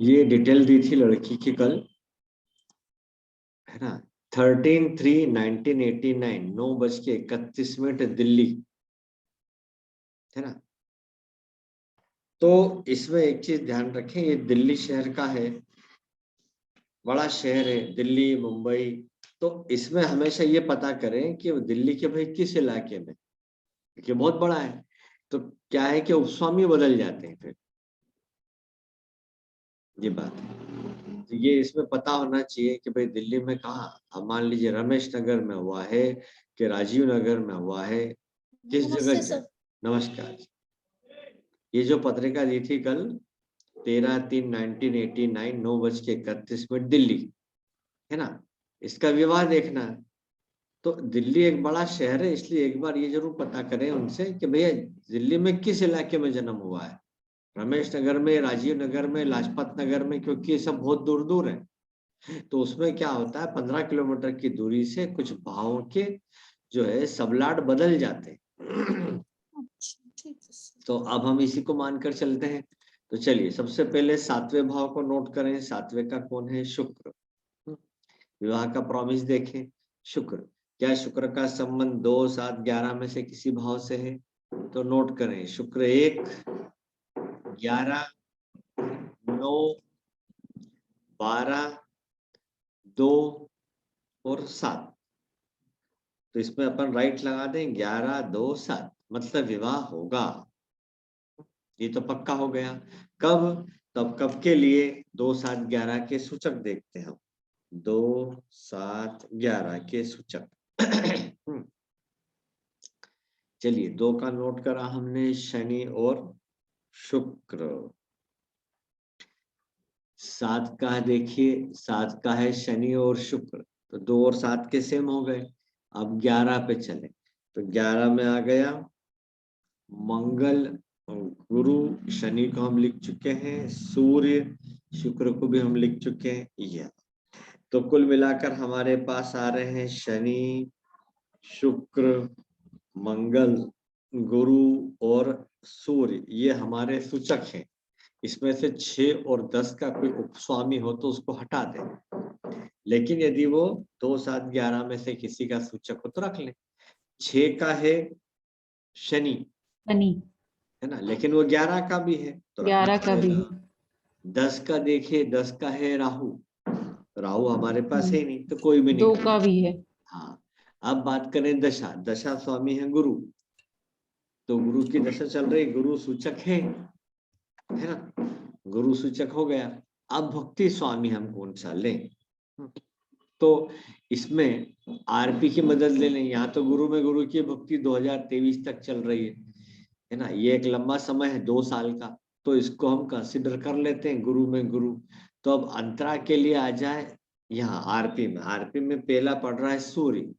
ये डिटेल दी थी लड़की की कल, है ना। 13/3/1989 9:31 दिल्ली, है ना। तो इसमें एक चीज ध्यान रखें, ये दिल्ली शहर का है, बड़ा शहर है दिल्ली, मुंबई। तो इसमें हमेशा ये पता करें कि वो दिल्ली के भाई किस इलाके में, क्योंकि बहुत बड़ा है। तो क्या है कि उपस्वामी बदल जाते हैं फिर, ये बात है। तो ये इसमें पता होना चाहिए कि भाई दिल्ली में कहाँ, अब मान लीजिए रमेश नगर में हुआ है कि राजीव नगर में हुआ है, किस नमस्ते जगह। सर। नमस्कार। ये जो पत्रिका दी थी कल 13/3/1989 9:31 दिल्ली, है ना, इसका विवाह देखना है। तो दिल्ली एक बड़ा शहर है, इसलिए एक बार ये जरूर पता करें उनसे कि भैया दिल्ली में किस इलाके में जन्म हुआ है, रमेश नगर में, राजीव नगर में, लाजपत नगर में, क्योंकि ये सब बहुत दूर दूर है। तो उसमें क्या होता है, 15 किलोमीटर की दूरी से कुछ भावों के जो है सबलाट बदल जाते हैं। अच्छा ठीक है सर। तो अब हम इसी को मानकर चलते हैं। तो चलिए सबसे पहले सातवें भाव को नोट करें। सातवें का कौन है, शुक्र। विवाह का प्रॉमिस देखें, शुक्र। क्या शुक्र का संबंध 2, 7, 11 में से किसी भाव से है? तो नोट करें, शुक्र 1, 11, 9, 12, 2 और 7। तो इसमें अपन राइट लगा दें, 11, 2, 7, मतलब विवाह होगा। ये तो पक्का हो गया। कब? तब कब के लिए? 2, 7, 11 के सूचक देखते हैं हम। 2, 7, 11 के सूचक। चलिए 2 का नोट करा हमने, शनि और शुक्र। 7 का देखिए, 7 का है शनि और शुक्र, तो 2 और 7 के सेम हो गए। अब 11 पे चले, तो 11 में आ गया मंगल, गुरु, शनि को हम लिख चुके हैं, सूर्य, शुक्र को भी हम लिख चुके हैं। यह तो कुल मिलाकर हमारे पास आ रहे हैं शनि, शुक्र, मंगल, गुरु और सूर्य, ये हमारे सूचक हैं। इसमें से 6 और 10 का कोई उपस्वामी हो तो उसको हटा दें, लेकिन यदि वो 2, 7, 11 में से किसी का सूचक हो तो रख लें। 6 का है शनि, शनि, है ना, लेकिन वो 11 का भी है तो रखना 11 का भी पड़ेगा। है। 10 का देखिए, 10 का है राहु, राहु हमारे पास है ही हम्म, नहीं तो कोई भी नहीं 2 का करना। भी है। हाँ, अब बात करें दशा। दशा स्वामी है गुरु, तो गुरु की दशा चल रही, गुरु सूचक है ना, गुरु सूचक हो गया। अब भक्ति स्वामी हम कौन सा लें? तो इसमें आरपी की मदद ले लें। यहाँ तो गुरु में गुरु की भक्ति 2023 तक चल रही है ना, ये एक लंबा समय है 2 साल का, तो इसको हम कंसिडर कर लेते हैं गुरु में गुरु। तो अब अंतरा के लिए आ जाए यहाँ आरपी में। आरपी में पहला पड़ रहा है सूर्य,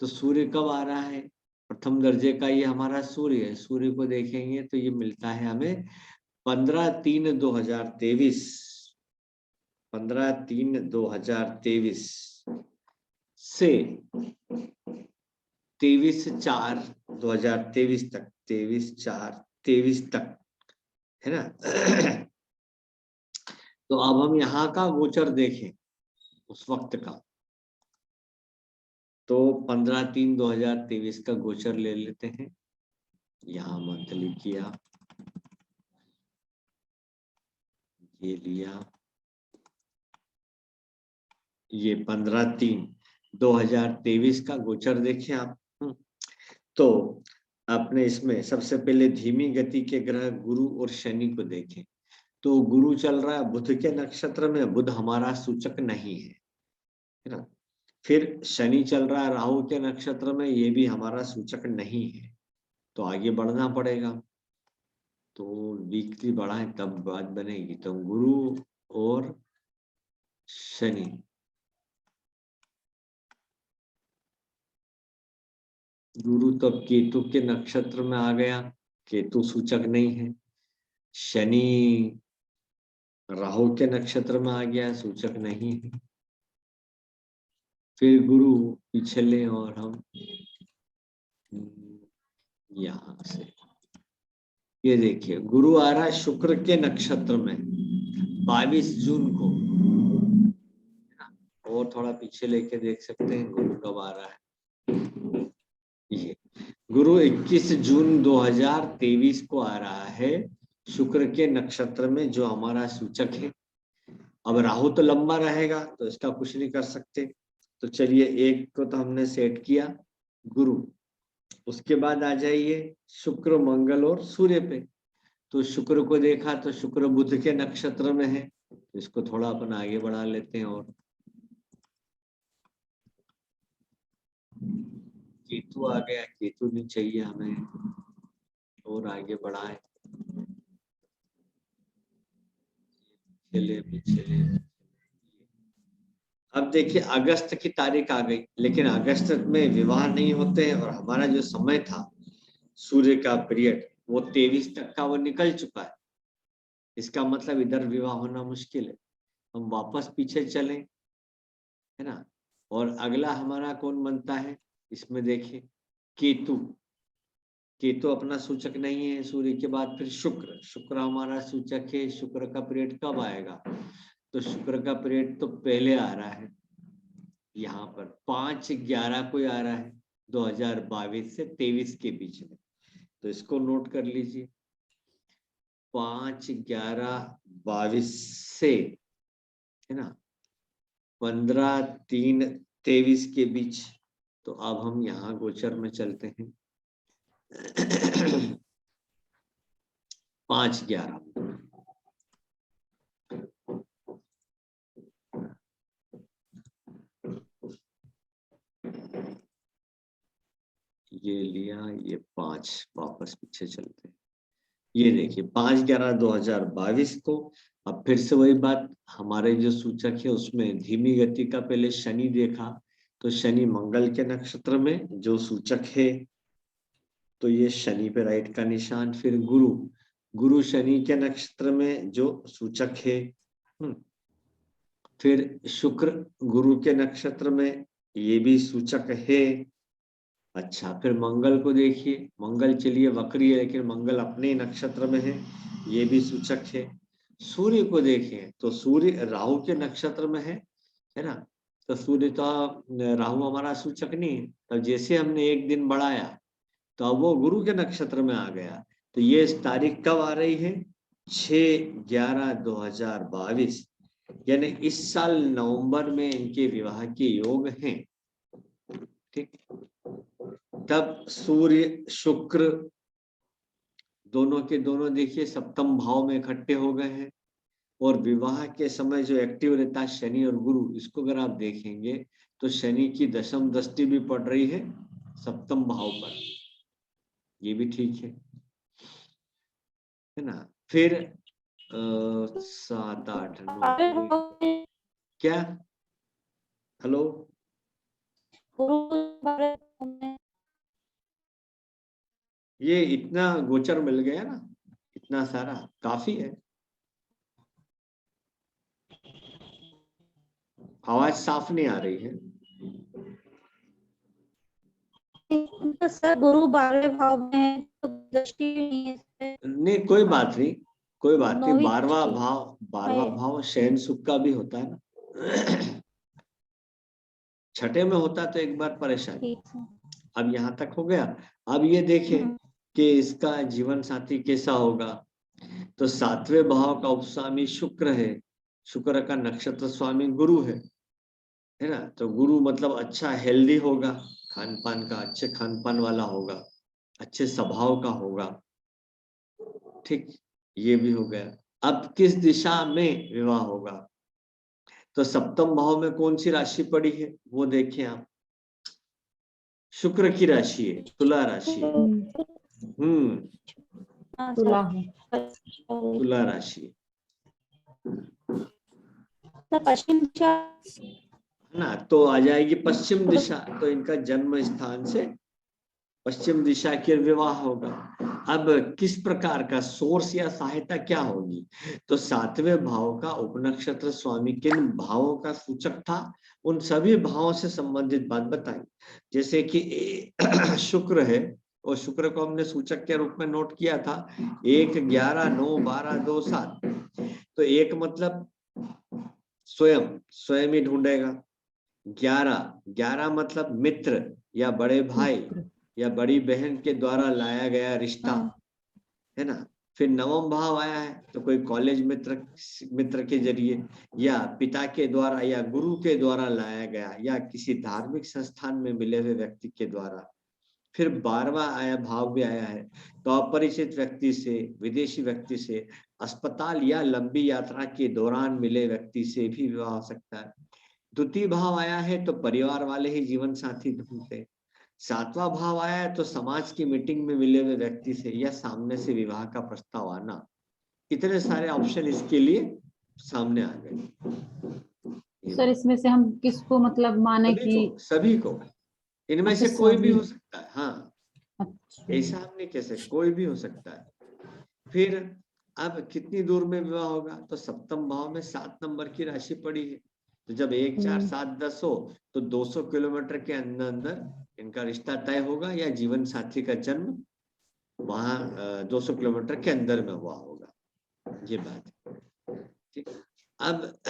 तो सूर्य कब आ रहा है? प्रथम दर्जे का ये हमारा सूर्य है। सूर्य को देखेंगे तो ये मिलता है हमें 15/3/2023, 15/3/2023 से 23/4/2023 तक, 23/4/23 तक, है ना। तो अब हम यहाँ का गोचर देखें उस वक्त का, तो 15/3/2023 का गोचर ले लेते हैं। यहाँ मंथली किया, ये लिया, ये 15/3/2023 का गोचर देखें आप। तो अपने इसमें सबसे पहले धीमी गति के ग्रह गुरु और शनि को देखें। तो गुरु चल रहा है बुध के नक्षत्र में, बुध हमारा सूचक नहीं है ना। फिर शनि चल रहा है राहु के नक्षत्र में, ये भी हमारा सूचक नहीं है, तो आगे बढ़ना पड़ेगा। तो वीकली बढ़ाएं तब बात बनेगी। तो गुरु और शनि, गुरु तो केतु के नक्षत्र में आ गया, केतु सूचक नहीं है। शनि राहु के नक्षत्र में आ गया, सूचक नहीं है। फिर गुरु पिछले, और हम यहां से ये देखिए गुरु आ रहा है शुक्र के नक्षत्र में, 22 जून को, और थोड़ा पीछे लेके देख सकते हैं गुरु कब आ रहा है। ये गुरु 21 जून 2023 को आ रहा है शुक्र के नक्षत्र में, जो हमारा सूचक है। अब राहु तो लंबा रहेगा तो इसका कुछ नहीं कर सकते। तो चलिए, एक को तो हमने सेट किया गुरु। उसके बाद आ जाइए शुक्र, मंगल और सूर्य पे। तो शुक्र को देखा तो शुक्र बुध के नक्षत्र में है, इसको थोड़ा अपन आगे बढ़ा लेते हैं। और केतु आ गया, केतु नहीं चाहिए हमें, और आगे बढ़ाए। पिछले अब देखिए अगस्त की तारीख आ गई, लेकिन अगस्त में विवाह नहीं होते हैं, और हमारा जो समय था सूर्य का पीरियड वो 23 तक का वो निकल चुका है। इसका मतलब इधर विवाह होना मुश्किल है। हम वापस पीछे चलें, है ना। और अगला हमारा कौन बनता है इसमें देखिए, केतु। केतु अपना सूचक नहीं है सूर्य के बाद। फिर शुक्र, शुक्र हमारा सूचक है। शुक्र का पीरियड कब आएगा, तो शुक्र का पीरियड तो पहले आ रहा है, यहाँ पर 5/11 को आ रहा है, 2022 से 23 के बीच में। तो इसको नोट कर लीजिए, 5/11/22 से, है ना, 15/3/23 के बीच। तो अब हम यहाँ गोचर में चलते हैं। 5/11 ये लिया, ये 5 वापस पीछे चलते हैं। ये देखिए 5/11/2022 को। अब फिर से वही बात, हमारे जो सूचक है उसमें धीमी गति का पहले शनि देखा, तो शनि मंगल के नक्षत्र में जो सूचक है, तो ये शनि पे राइट का निशान। फिर गुरु, गुरु शनि के नक्षत्र में जो सूचक है। फिर शुक्र गुरु के नक्षत्र में, ये भी सूचक है। अच्छा, फिर मंगल को देखिए, मंगल चलिए वक्री है, लेकिन मंगल अपने नक्षत्र में है, ये भी सूचक है। सूर्य को देखें तो सूर्य राहु के नक्षत्र में है ना। तो सूर्य तो, राहु हमारा सूचक नहीं है। तो जैसे हमने एक दिन बढ़ाया तो अब वो गुरु के नक्षत्र में आ गया। तो ये तारीख कब आ रही है, 6/11/2022, यानी इस साल नवंबर में इनके विवाह के योग हैं। ठीक, तब सूर्य शुक्र दोनों के दोनों देखिए सप्तम भाव में इकट्ठे हो गए हैं। और विवाह के समय जो एक्टिव रहता है शनि और गुरु, इसको अगर आप देखेंगे तो शनि की दशम दृष्टि भी पड़ रही है सप्तम भाव पर, ये भी ठीक है ना। फिर 7 8 9 क्या, हेलो, ये इतना गोचर मिल गया ना, इतना सारा काफी है। आवाज साफ नहीं आ रही है सर। गुरु 12वें भाव में है तो दृष्टि नहीं है। नहीं, कोई बात नहीं, कोई बात नहीं। 12वां है। भाव शयन सुख का भी होता है ना। छठे में होता तो एक बार परेशानी। अब यहाँ तक हो गया। अब ये देखें कि इसका जीवन साथी कैसा होगा। तो 7वें भाव का उपस्वामी शुक्र है, शुक्र का नक्षत्र स्वामी गुरु है ना। तो गुरु मतलब अच्छा हेल्दी होगा, खान पान का, अच्छे खान पान वाला होगा, अच्छे स्वभाव का होगा। ठीक, ये भी हो गया। अब किस दिशा में विवाह होगा, तो सप्तम भाव में कौन सी राशि पड़ी है वो देखें आप। शुक्र की राशि है, तुला राशि है। तुला राशि पश्चिम दिशा ना, तो आ जाएगी पश्चिम दिशा। तो इनका जन्म स्थान से पश्चिम दिशा के विवाह होगा। अब किस प्रकार का सोर्स या सहायता क्या होगी, तो 7वें भाव का उपनक्षत्र स्वामी किन भावों का सूचक था, उन सभी भावों से संबंधित बात बताई। जैसे कि शुक्र है, और शुक्र को हमने सूचक के रूप में नोट किया था 1 11 9 12 2 7। तो एक मतलब स्वयं स्वयं ही ढूंढेगा। 11 मतलब मित्र या बड़े भाई या बड़ी बहन के द्वारा लाया गया रिश्ता, है ना। फिर नवम भाव आया है तो कोई कॉलेज मित्र के जरिए या पिता के द्वारा या गुरु के द्वारा लाया गया या किसी धार्मिक संस्थान में मिले हुए व्यक्ति के द्वारा। फिर 12वां आया भाव भी आया है तो अपरिचित व्यक्ति से, विदेशी व्यक्ति से, अस्पताल या लंबी यात्रा के दौरान मिले व्यक्ति से भी विवाह हो सकता है। द्वितीय भाव आया है तो परिवार वाले ही जीवन साथी ढूंढते हैं। 7वां भाव आया है तो समाज की मीटिंग में मिले हुए व्यक्ति से या सामने से विवाह का प्रस्ताव आना। इतने सारे ऑप्शन इसके लिए सामने आ गए। सर इसमें से हम किसको मतलब माने कि सभी को इनमें से कोई भी हो सकता है। हाँ, अच्छा। ऐसा हम नहीं कह सकते, कोई भी हो सकता है। फिर अब कितनी दूर में विवाह होगा तो सप्तम भाव में 7 नंबर की राशि पड़ी है तो जब 1 4 7 10 हो तो 200 किलोमीटर के अंदर अंदर इनका रिश्ता तय होगा या जीवन साथी का जन्म वहां 200 किलोमीटर के अंदर में हुआ होगा। ये बात है, ठीक। अब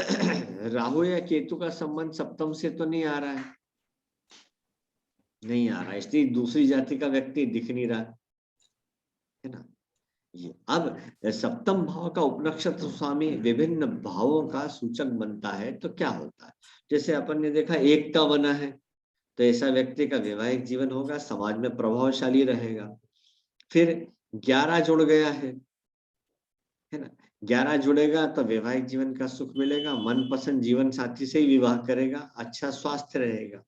राहु या केतु का संबंध सप्तम से तो नहीं आ रहा है, नहीं आ रहा, इसलिए दूसरी जाति का व्यक्ति दिख नहीं रहा, है ना। ये अब सप्तम भाव का उपनक्षत्र स्वामी विभिन्न भावों का सूचक बनता है तो क्या होता है। जैसे अपन ने देखा एकता बना है तो ऐसा व्यक्ति का वैवाहिक जीवन होगा, समाज में प्रभावशाली रहेगा। फिर 11 जुड़ गया है ना, 11 जुड़ेगा तो वैवाहिक जीवन का सुख मिलेगा, मनपसंद जीवन साथी से ही विवाह करेगा, अच्छा स्वास्थ्य रहेगा।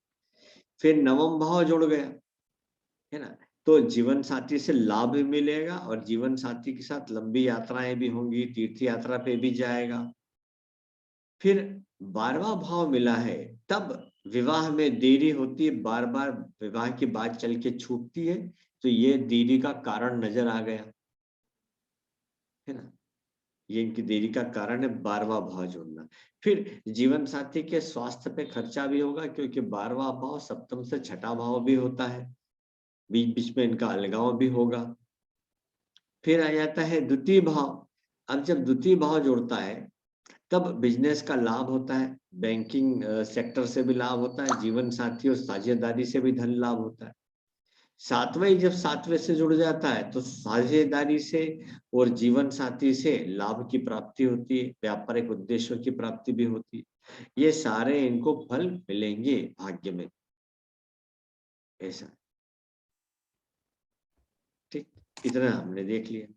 फिर नवम भाव जुड़ गया, है ना, तो जीवन साथी से लाभ भी मिलेगा और जीवन साथी के साथ लंबी यात्राएं भी होंगी, तीर्थ यात्रा पे भी जाएगा। फिर 12वां भाव मिला है तब विवाह में देरी होती है, बार बार विवाह की बात चल के छूटती है तो ये देरी का कारण नजर आ गया, है ना। ये इनकी देरी का कारण है 12वां भाव जुड़ना। फिर जीवन साथी के स्वास्थ्य पे खर्चा भी होगा क्योंकि 12वां भाव सप्तम से छठा भाव भी होता है, बीच बीच में इनका अलगाव भी होगा। फिर आ जाता है द्वितीय भाव। अब जब द्वितीय भाव जुड़ता है तब बिजनेस का लाभ होता है, बैंकिंग सेक्टर से भी लाभ होता है, जीवन साथी और साझेदारी से भी धन लाभ होता है। सातवें जब 7वें से जुड़ जाता है तो साझेदारी से और जीवन साथी से लाभ की प्राप्ति होती है, व्यापारिक उद्देश्यों की प्राप्ति भी होती है। ये सारे इनको फल मिलेंगे भाग्य में, ऐसा। ठीक, इतना हमने देख लिया।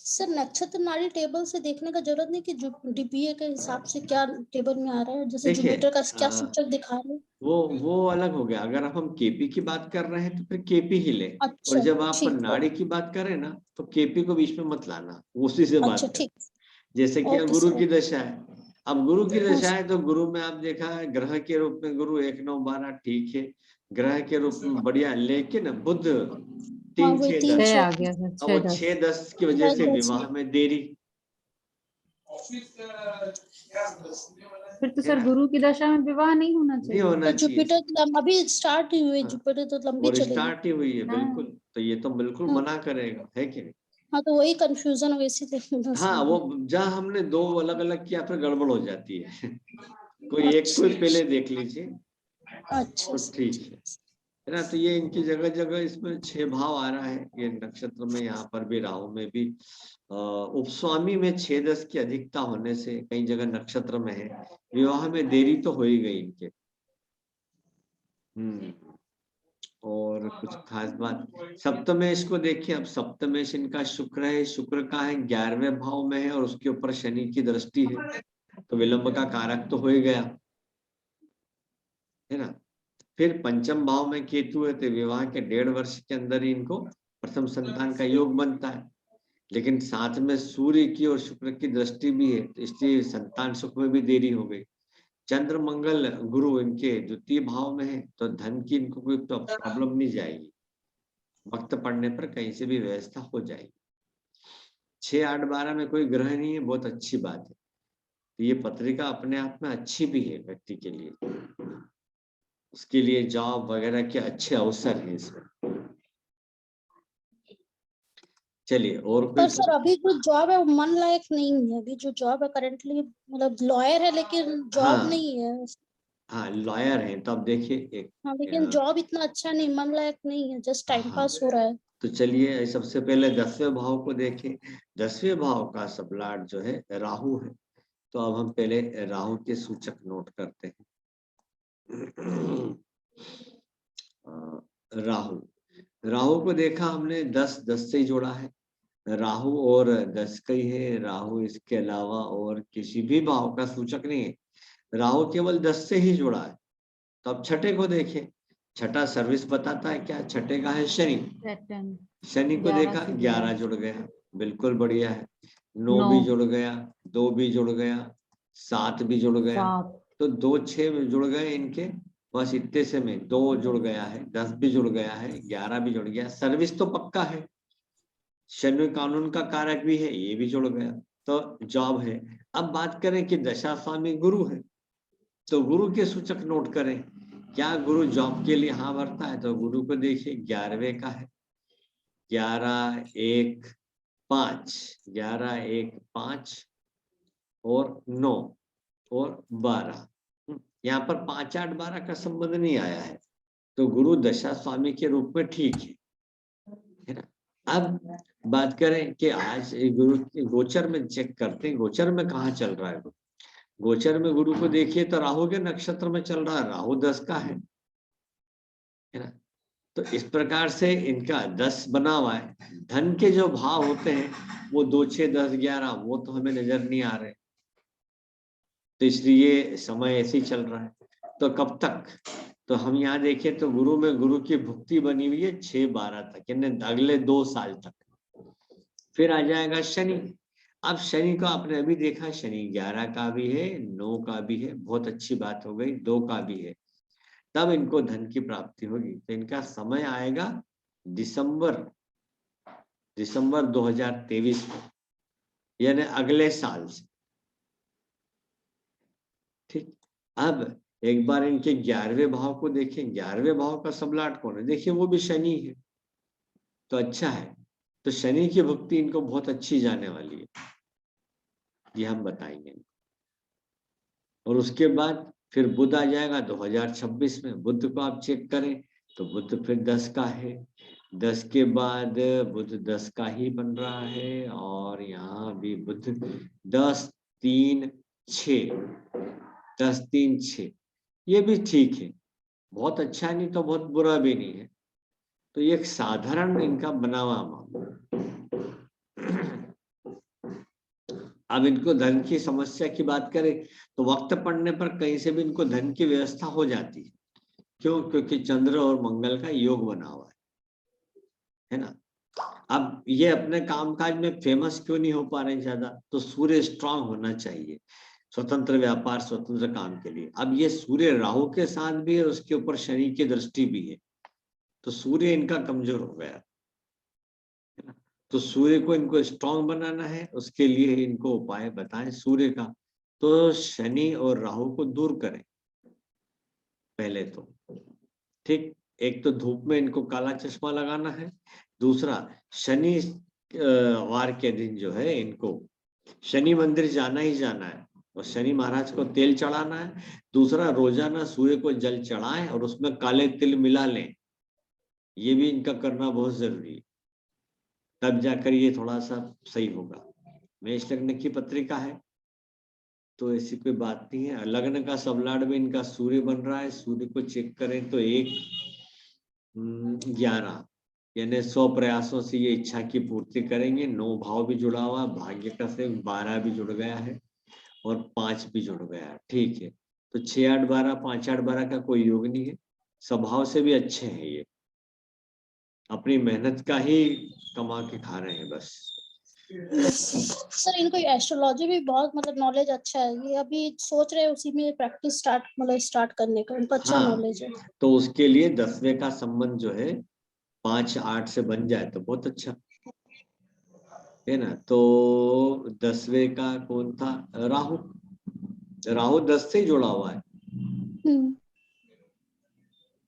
सर नक्षत्र नाड़ी टेबल से देखने का जरूरत नहीं कि डीपीए के हिसाब से क्या टेबल में आ रहा है, जैसे जुपिटर का क्या सूचक दिखा रहे हैं। वो अलग हो गया। अगर हम केपी की बात कर रहे हैं तो फिर केपी ही ले। अच्छा, और जब आप नाड़ी की बात करें ना तो केपी को बीच में मत लाना, उसी से बात अच्छा, ठीक। जैसे कि गुरु की दशा है, अब गुरु की दशा है तो गुरु में आप देखा है ग्रह के रूप में गुरु 1 9 12 ठीक है, ग्रह के रूप में बढ़िया, लेकिन बुध 3 6 10 आ गया, अब वो 6 10 की वजह से विवाह में देरी। फिर तो सर गुरु की दशा में विवाह नहीं होना चाहिए, नहीं होना तो चाहिए। जुपिटर अभी स्टार्ट ही हुई, जुपिटर तो लंबी और चलेगी। स्टार्ट ही हुई है, बिल्कुल। तो ये तो बिल्कुल मना करेगा, है कि नहीं। हाँ, तो वही कंफ्यूजन वैसे देखना। हाँ, वो जहाँ हमने 2 अलग अलग किया फिर गड़बड़ हो जाती है। कोई एक को पहले देख लीजिए, अच्छा, तो ठीक है ना। तो ये इनकी जगह जगह इसमें 6 भाव आ रहा है, ये नक्षत्र में, यहाँ पर भी राहु में भी उपस्वामी में 6 10 की अधिकता होने से कई जगह नक्षत्र में है, विवाह में देरी तो हो ही गई इनके। और कुछ खास बात, सप्तमेश को देखिए। अब सप्तमेश इनका शुक्र है, शुक्र का है 11वें भाव में है और उसके ऊपर शनि की दृष्टि है तो विलंब का कारक तो हो ही गया, है ना। फिर पंचम भाव में केतु है तो विवाह के 1.5 वर्ष के अंदर ही इनको प्रथम संतान का योग बनता है, लेकिन साथ में सूर्य की और शुक्र की दृष्टि भी है तो इसलिए संतान सुख में भी देरी हो गई। चंद्र मंगल गुरु इनके द्वितीय भाव में है तो धन की इनको कोई प्रॉब्लम नहीं जाएगी, वक्त पड़ने पर कहीं से भी व्यवस्था हो जाएगी। 6 8 12 में कोई ग्रह नहीं है, बहुत अच्छी बात है। तो ये पत्रिका अपने आप में अच्छी भी है व्यक्ति के लिए, उसके लिए जॉब वगैरह के अच्छे अवसर हैं इसमें। चलिए और कोई पर सर अभी जो जॉब है वो मन लायक नहीं है, अभी जो जॉब है करंटली, मतलब लॉयर है लेकिन जॉब हाँ नहीं है। हाँ लॉयर हैं, तो अब देखिए एक हाँ लेकिन जॉब इतना अच्छा नहीं, मन लायक नहीं है, जस्ट टाइम हाँ पास हो रहा है। तो चलिए सबसे पहले 10वें भाव को देखें। 10वें भाव का सबलाट जो है राहु है। तो अब हम पहले राहु के सूचक नोट करते हैं। राहु, राहु को देखा हमने 10 से ही जोड़ा है। राहु और 10 का ही है। राहु इसके अलावा और किसी भी भाव का सूचक नहीं है। राहु केवल 10 से ही जुड़ा है। तो अब छठे को देखें। छठा सर्विस बताता है क्या? छठे का है शनि। Saturn, शनि को 11 देखा से 11 जुड़ गया, बिल्कुल बढ़िया है। 9 भी 9, जुड़ गया, 2 भी जुड़ गया, 7 भी जुड़ गया। 7, तो 2 6 में जुड़ गए इनके, बस इतने से में 2 जुड़ गया है, 10 भी जुड़ गया है, 11 भी जुड़ गया। सर्विस तो पक्का है, शनि कानून का कारक भी है, ये भी जुड़ गया, तो जॉब है। अब बात करें कि दशा स्वामी गुरु है, तो गुरु के सूचक नोट करें। क्या गुरु जॉब के लिए हाँ भरता है? तो गुरु को देखिए 11वें का है। 11 1 5, 11 1 5 और 9 और 12। यहाँ पर 5 8 12 का संबंध नहीं आया है, तो गुरु दशा स्वामी के रूप में ठीक है ना। अब बात करें कि आज गुरु के गोचर में चेक करते हैं, गोचर में कहाँ चल रहा है गुरु। गोचर में गुरु को देखिए तो राहु के नक्षत्र में चल रहा है, राहु 10 का है ना। तो इस प्रकार से इनका 10 बना हुआ है। धन के जो भाव होते हैं वो 2 6 10 11 वो तो हमें नजर नहीं आ रहे, तो इसलिए समय ऐसे ही चल रहा है। तो कब तक? तो हम यहाँ देखें तो गुरु में गुरु की भुक्ति बनी हुई है 6 12 तक, यानी अगले 2 साल तक। फिर आ जाएगा शनि। अब शनि को आपने अभी देखा, शनि 11 का भी है, 9 का भी है, बहुत अच्छी बात हो गई, 2 का भी है। तब इनको धन की प्राप्ति होगी। तो इनका समय आएगा दिसंबर 2023 में, यानी अगले साल से। ठीक। अब एक बार इनके 11वें भाव को देखें। 11वें भाव का सबलाट कौन है? देखिए वो भी शनि है, तो अच्छा है। तो शनि की भक्ति इनको बहुत अच्छी जाने वाली है, ये हम बताएंगे। और उसके बाद फिर बुध आ जाएगा 2026 में। बुध को आप चेक करें तो बुध फिर 10 का है। 10 के बाद बुध 10 का ही बन रहा है, और यहाँ भी बुध 10 3 6, 10 3 6, ये भी ठीक है, बहुत अच्छा नहीं तो बहुत बुरा भी नहीं है। तो ये एक साधारण इनका बना हुआ मामला। अब इनको धन की समस्या की बात करें तो वक्त पड़ने पर कहीं से भी इनको धन की व्यवस्था हो जाती है। क्यों? क्योंकि चंद्र और मंगल का योग बना हुआ है ना। अब ये अपने कामकाज में फेमस क्यों नहीं हो पा रहे ज्यादा? तो सूर्य स्ट्रांग होना चाहिए स्वतंत्र व्यापार स्वतंत्र काम के लिए। अब ये सूर्य राहु के साथ भी है, उसके ऊपर शनि की दृष्टि भी है, तो सूर्य इनका कमजोर हो गया है ना। तो सूर्य को इनको स्ट्रांग बनाना है, उसके लिए इनको उपाय बताएं सूर्य का। तो शनि और राहु को दूर करें पहले तो। ठीक, एक तो धूप में इनको काला चश्मा लगाना है। दूसरा, शनि वार के दिन जो है इनको शनि मंदिर जाना ही जाना है, और शनि महाराज को तेल चढ़ाना है। दूसरा, रोजाना सूर्य को जल चढ़ाएं और उसमें काले तिल मिला लें, ये भी इनका करना बहुत जरूरी है, तब जाकर ये थोड़ा सा सही होगा। मेष लग्न की पत्रिका है तो ऐसी कोई बात नहीं है। लग्न का सबलाड में इनका सूर्य बन रहा है, सूर्य को चेक करें तो 1 11, यानी 100 प्रयासों से ये इच्छा की पूर्ति करेंगे। 9 भाव भी जुड़ा हुआ, भाग्य का से 12 भी जुड़ गया है और 5 भी जुड़ गया है। ठीक है, तो 6 8 12 5 8 12 का कोई योग नहीं है। स्वभाव से भी अच्छे हैं ये, अपनी मेहनत का ही कमा के खा रहे हैं बस। सर इनको एस्ट्रोलॉजी भी बहुत मतलब नॉलेज अच्छा है, ये अभी सोच रहे हैं उसी में प्रैक्टिस स्टार्ट करने का, उनको अच्छा नॉलेज है। तो उसके लिए 10वें का संबंध जो है 5 8 से बन जाए तो बहुत अच्छा है ना। तो 10वें का कौन था? राहु। राहु 10 से जुड़ा हुआ है।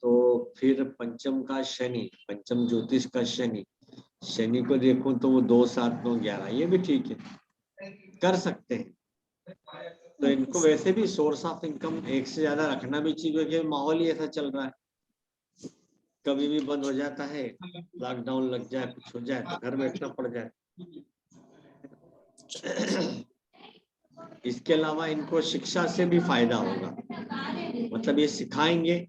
तो फिर पंचम का शनि, पंचम ज्योतिष का शनि, शनि को देखूं तो वो 2, 7, 9, 11, ये भी ठीक है, कर सकते हैं। तो इनको वैसे भी सोर्स ऑफ इनकम एक से ज्यादा रखना भी चाहिए, क्योंकि माहौल ही ऐसा चल रहा है, कभी भी बंद हो जाता है, लॉकडाउन लग जाए, कुछ हो जाए तो घर बैठना पड़ जाए। इसके अलावा इनको शिक्षा से भी फायदा होगा, मतलब ये सिखाएंगे